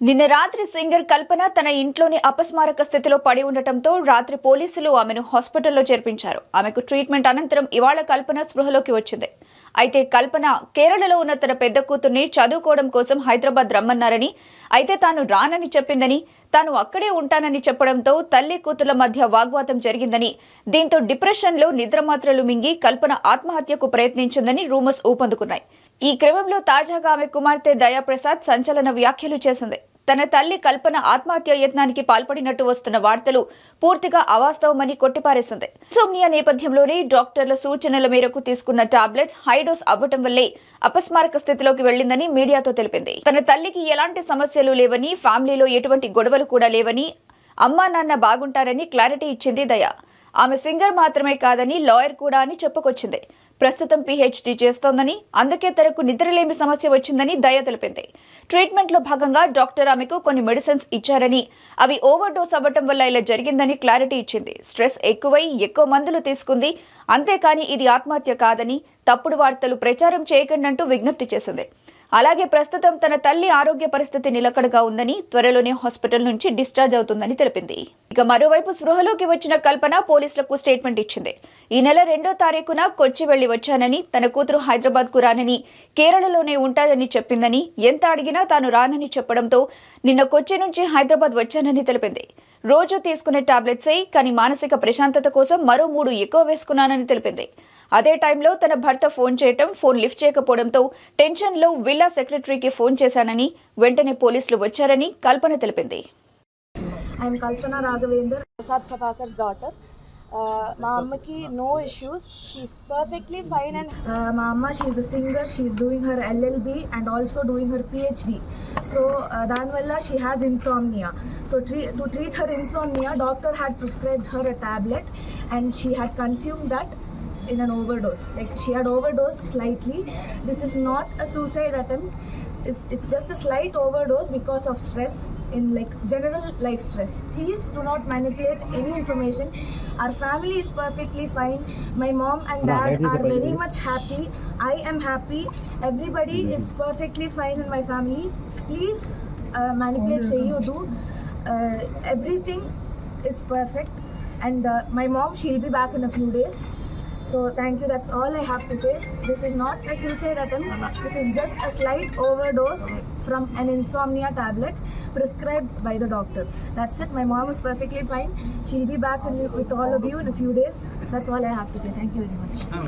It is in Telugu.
నిన్న రాత్రి సింగర్ కల్పన తన ఇంట్లోని అపస్మారక స్థితిలో పడి ఉండటంతో రాత్రి పోలీసులు ఆమెను హాస్పిటల్లో చేర్పించారు. ఆమెకు ట్రీట్మెంట్ అనంతరం ఇవాళ కల్పన స్పృహలోకి వచ్చింది. అయితే కల్పన కేరళలో ఉన్న తన పెద్ద కూతుర్ని చదువుకోవడం కోసం హైదరాబాద్ రమ్మన్నారని, అయితే తాను రానని చెప్పిందని, తాను అక్కడే ఉంటానని చెప్పడంతో తల్లి కూతుర్ల మధ్య వాగ్వాదం జరిగిందని, దీంతో డిప్రెషన్లో నిద్రమాత్రలు మింగి కల్పన ఆత్మహత్యకు ప్రయత్నించిందని రూమర్స్ ఊపందుకున్నాయి. ఈ క్రమంలో తాజాగా ఆమె కుమార్తె దయాప్రసాద్ సంచలన వ్యాఖ్యలు చేసింది. తన తల్లి కల్పన ఆత్మహత్య యత్నానికి పాల్పడినట్టు వస్తున్న వార్తలు పూర్తిగా అవాస్తవమని కొట్టిపారేసింది. ఇన్సోమ్నియా నేపథ్యంలోనే డాక్టర్ల సూచనల మేరకు తీసుకున్న టాబ్లెట్స్ హైడోస్ అవ్వటం వల్లే అపస్మారక స్థితిలోకి వెళ్లిందని మీడియాతో తెలిపింది. తన తల్లికి ఎలాంటి సమస్యలు లేవని, ఫ్యామిలీలో ఎటువంటి గొడవలు కూడా లేవని, అమ్మా నాన్న బాగుంటారని క్లారిటీ ఇచ్చింది దయ. ఆమె సింగర్ మాత్రమే కాదని లాయర్ కూడా అని చెప్పుకొచ్చింది. ప్రస్తుతం పీహెచ్డీ చేస్తోందని, అందుకే తనకు నిద్రలేమి సమస్య వచ్చిందని దయ తెలిపింది. ట్రీట్మెంట్ లో భాగంగా డాక్టర్ ఆమెకు కొన్ని మెడిసిన్స్ ఇచ్చారని, అవి ఓవర్ డోస్ అవ్వటం వల్ల ఇలా జరిగిందని క్లారిటీ ఇచ్చింది. స్ట్రెస్ ఎక్కువై ఎక్కువ మందులు తీసుకుంది, అంతేకాని ఇది ఆత్మహత్య కాదని తప్పుడు వార్తలు ప్రచారం చేయకండంటూ విజ్ఞప్తి చేసింది. అలాగే ప్రస్తుతం తన తల్లి ఆరోగ్య పరిస్థితి నిలకడగా ఉందని, త్వరలోనే హాస్పిటల్ నుంచి డిశ్చార్జ్ అవుతుందని తెలిపింది. ఇక మరోవైపు స్పృహలోకి వచ్చిన కల్పన పోలీసులకు స్టేట్మెంట్ ఇచ్చింది. ఈ నెల 2వ తారీఖున కొచ్చి వెళ్లి వచ్చానని, తన కూతురు హైదరాబాద్ కు రానని, కేరళలోనే ఉంటారని చెప్పిందని, ఎంత అడిగినా తాను రానని చెప్పడంతో నిన్న కొచ్చి నుంచి హైదరాబాద్ వచ్చానని తెలిపింది. రోజు తీసుకునే టాబ్లెట్సే, కానీ మానసిక ప్రశాంతత కోసం మరో 3 ఎక్కువ వేసుకున్నానని తెలిపింది. అదే టైంలో తన భర్త ఫోన్ చేయటం, ఫోన్ లిఫ్ట్ చేయకపోవడంతో టెన్షన్లో విల్లా సెక్రటరీకి ఫోన్ చేశానని, వెంటనే పోలీసులు వచ్చారని కల్పన తెలిపింది. I'm Kalpana Raghavendra, Prasad Prabhakar's daughter. మా అమ్మకి no issues, she's perfectly fine. And మా అమ్మ she's a singer, she's doing her LLB and also doing her PhD. So దానివల్ల she has insomnia. So to treat her insomnia, doctor had prescribed her a tablet and she had consumed that in an overdose. Like, she had overdosed slightly. This is not a suicide attempt. It's just a slight overdose because of stress, in like general life stress. Please do not manipulate any information. Our family is perfectly fine. My mom and dad are very much happy. I am happy. Everybody is perfectly fine in my family. Please manipulate cheyodu. Everything is perfect. And my mom, she'll be back in a few days. So thank you, that's all I have to say. This is not a suicide attempt. This is just a slight overdose from an insomnia tablet prescribed by the doctor. That's it. My mom is perfectly fine. She'll be back with all of you in a few days. That's all I have to say. Thank you very much.